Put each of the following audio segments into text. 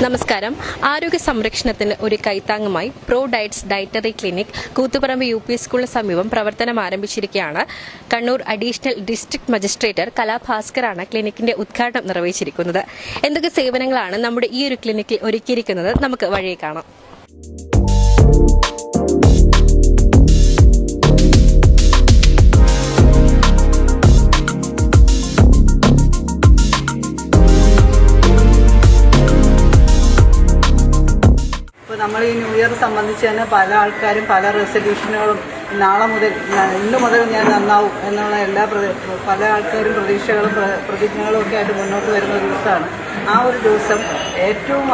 നമസ്കാരം. ആരോഗ്യ സംരക്ഷണത്തിന് ഒരു കൈത്താങ്ങുമായി pro diets dietary clinic Koothuparamba UP സ്കൂളിന് സമീപം പ്രവർത്തനം ആരംഭിച്ചിരിക്കുകയാണ്. കണ്ണൂർ അഡീഷണൽ ഡിസ്ട്രിക്ട് മജിസ്ട്രേറ്റർ കലാഭാസ്കറാണ് ക്ലിനിക്കിന്റെ ഉദ്ഘാടനം നിർവഹിച്ചിരിക്കുന്നത്. എന്തൊക്കെ സേവനങ്ങളാണ് നമ്മുടെ ഈ ഒരു ക്ലിനിക്കിൽ ഒരുക്കിയിരിക്കുന്നത് നമുക്ക് വഴിയെ കാണാം. നമ്മൾ ഈ ന്യൂ ഇയർ സംബന്ധിച്ച് തന്നെ പല ആൾക്കാരും പല റെസൊല്യൂഷനുകളും ഇന്ന് മുതൽ ഞാൻ നന്നാവും എന്നുള്ള പല ആൾക്കാരും പ്രതീക്ഷകളും പ്രതിജ്ഞകളും ഒക്കെ ആയിട്ട് മുന്നോട്ട് വരുന്ന ഒരു ദിവസമാണ്. ആ ഒരു ദിവസം ഏറ്റവും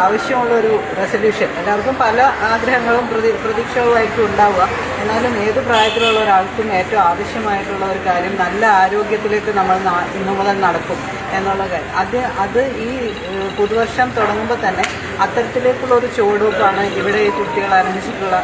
ആവശ്യമുള്ള ഒരു റെസൊല്യൂഷൻ, എല്ലാവർക്കും പല ആഗ്രഹങ്ങളും പ്രതീക്ഷകളുമായിട്ടും ഉണ്ടാവുക. എന്നാലും ഏത് പ്രായത്തിലുള്ള ഒരാൾക്കും ഏറ്റവും ആവശ്യമായിട്ടുള്ള ഒരു കാര്യം നല്ല ആരോഗ്യത്തിലേക്ക് നമ്മൾ ഇന്നു മുതൽ നടക്കും എന്നുള്ള കാര്യം. അത് ഈ പുതുവർഷം തുടങ്ങുമ്പോൾ തന്നെ അത്തരത്തിലേക്കുള്ള ഒരു ചുവടുവെപ്പാണ് ഇവിടെ ഈ കുട്ടികൾ ആരംഭിച്ചിട്ടുള്ള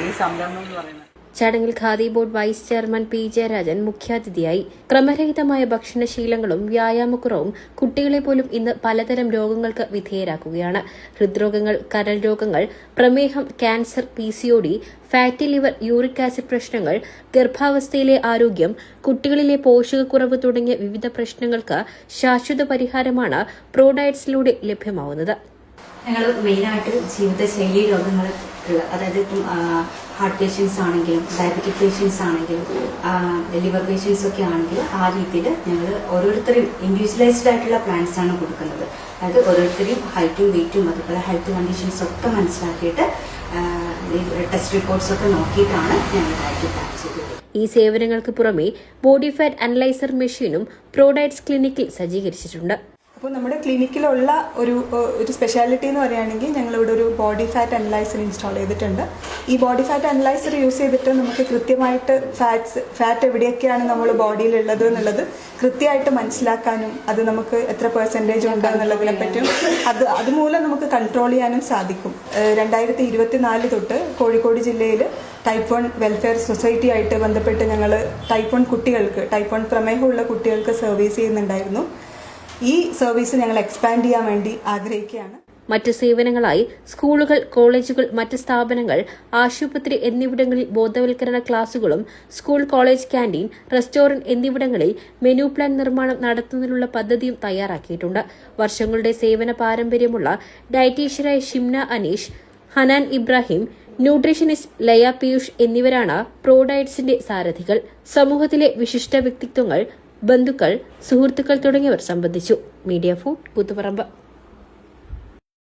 ഈ സംരംഭം എന്ന് പറയുന്നത്. ചടങ്ങിൽ Khadi board vice chairman P. Jayarajan മുഖ്യാതിഥിയായി. ക്രമരഹിതമായ ഭക്ഷണശീലങ്ങളും വ്യായാമക്കുറവും കുട്ടികളെ പോലും ഇന്ന് പലതരം രോഗങ്ങൾക്ക് വിധേയരാക്കുകയാണ്. ഹൃദ്രോഗങ്ങൾ, കരൾ രോഗങ്ങൾ, പ്രമേഹം, cancer, PCOD, fatty liver, uric acid പ്രശ്നങ്ങൾ, ഗർഭാവസ്ഥയിലെ ആരോഗ്യം, കുട്ടികളിലെ പോഷകക്കുറവ് തുടങ്ങിയ വിവിധ പ്രശ്നങ്ങൾക്ക് ശാശ്വത പരിഹാരമാണ് പ്രോ ഡയറ്റ്സിലൂടെ ലഭ്യമാവുന്നത്. ഞങ്ങൾ മെയിനായിട്ട് ജീവിതശൈലി രോഗങ്ങൾ അതായത് ഇപ്പം ഹാർട്ട് പേഷ്യൻസ് ആണെങ്കിലും ഡയബറ്റിക് പേഷ്യൻസ് ആണെങ്കിലും ലിവർ പേഷ്യൻസ് ഒക്കെ ആണെങ്കിലും ആ രീതിയിൽ ഞങ്ങൾ ഓരോരുത്തരും ഇൻഡിവിജ്വലൈസ്ഡ് ആയിട്ടുള്ള പ്ലാൻസ് ആണ് കൊടുക്കുന്നത്. അതായത് ഓരോരുത്തരും ഹൈറ്റും വെയിറ്റും അതുപോലെ ഹെൽത്ത് കണ്ടീഷൻസ് ഒക്കെ മനസ്സിലാക്കിയിട്ട് ടെസ്റ്റ് റിപ്പോർട്ട്സ് ഒക്കെ നോക്കിയിട്ടാണ് ഞങ്ങൾ ഡയറ്റ് പ്ലാൻ ചെയ്തത്. ഈ സേവനങ്ങൾക്ക് പുറമെ ബോഡി ഫാറ്റ് അനലൈസർ മെഷീനും പ്രോ ഡയറ്റ്സ് ക്ലിനിക്കിൽ സജ്ജീകരിച്ചിട്ടുണ്ട്. അപ്പോൾ നമ്മുടെ ക്ലിനിക്കിലുള്ള ഒരു സ്പെഷ്യാലിറ്റി എന്ന് പറയുകയാണെങ്കിൽ ഞങ്ങളിവിടെ ഒരു ബോഡി ഫാറ്റ് അനലൈസർ ഇൻസ്റ്റാൾ ചെയ്തിട്ടുണ്ട്. ഈ ബോഡി ഫാറ്റ് അനലൈസർ യൂസ് ചെയ്തിട്ട് നമുക്ക് കൃത്യമായിട്ട് ഫാറ്റ് എവിടെയൊക്കെയാണ് നമ്മൾ ബോഡിയിലുള്ളത് എന്നുള്ളത് കൃത്യമായിട്ട് മനസ്സിലാക്കാനും അത് നമുക്ക് എത്ര പെർസെൻറ്റേജ് ഉണ്ട് എന്നുള്ളതിനെ പറ്റിയും അതുമൂലം നമുക്ക് കൺട്രോൾ ചെയ്യാനും സാധിക്കും. 2024 തൊട്ട് കോഴിക്കോട് ജില്ലയിൽ ടൈപ്പ് 1 വെൽഫെയർ സൊസൈറ്റി ആയിട്ട് ബന്ധപ്പെട്ട് ഞങ്ങൾ ടൈപ്പ് 1 കുട്ടികൾക്ക് ടൈപ്പ് 1 പ്രമേഹമുള്ള കുട്ടികൾക്ക് സർവീസ് ചെയ്യുന്നുണ്ടായിരുന്നു. ഈ സർവീസ് ഞങ്ങൾ എക്സ്പാൻഡ് ചെയ്യാൻ വേണ്ടി ആഗ്രഹിക്കുകയാണ്. മറ്റ് സേവനങ്ങളായി സ്കൂളുകൾ, കോളേജുകൾ, മറ്റ് സ്ഥാപനങ്ങൾ, ആശുപത്രി എന്നിവിടങ്ങളിൽ ബോധവൽക്കരണ ക്ലാസുകളും സ്കൂൾ, കോളേജ് ക്യാന്റീൻ, റെസ്റ്റോറന്റ് എന്നിവിടങ്ങളിൽ മെനു പ്ലാൻ നിർമ്മാണം നടത്തുന്നതിനുള്ള പദ്ധതിയും തയ്യാറാക്കിയിട്ടുണ്ട്. വർഷങ്ങളുടെ സേവന പാരമ്പര്യമുള്ള ഡയറ്റീഷ്യരായ ഷിംന അനീഷ്, ഹനാൻ ഇബ്രാഹിം, ന്യൂട്രീഷനിസ്റ്റ് ലയ പീയൂഷ് എന്നിവരാണ് പ്രോ ഡയറ്റ്സിന്റെ സാരഥികൾ. സമൂഹത്തിലെ വിശിഷ്ട വ്യക്തിത്വങ്ങൾ, ബന്ധുക്കൾ, സുഹൃത്തുക്കൾ തുടങ്ങിയവർ സംബന്ധിച്ചു. മീഡിയ 4 കൂത്തുപറമ്പ്.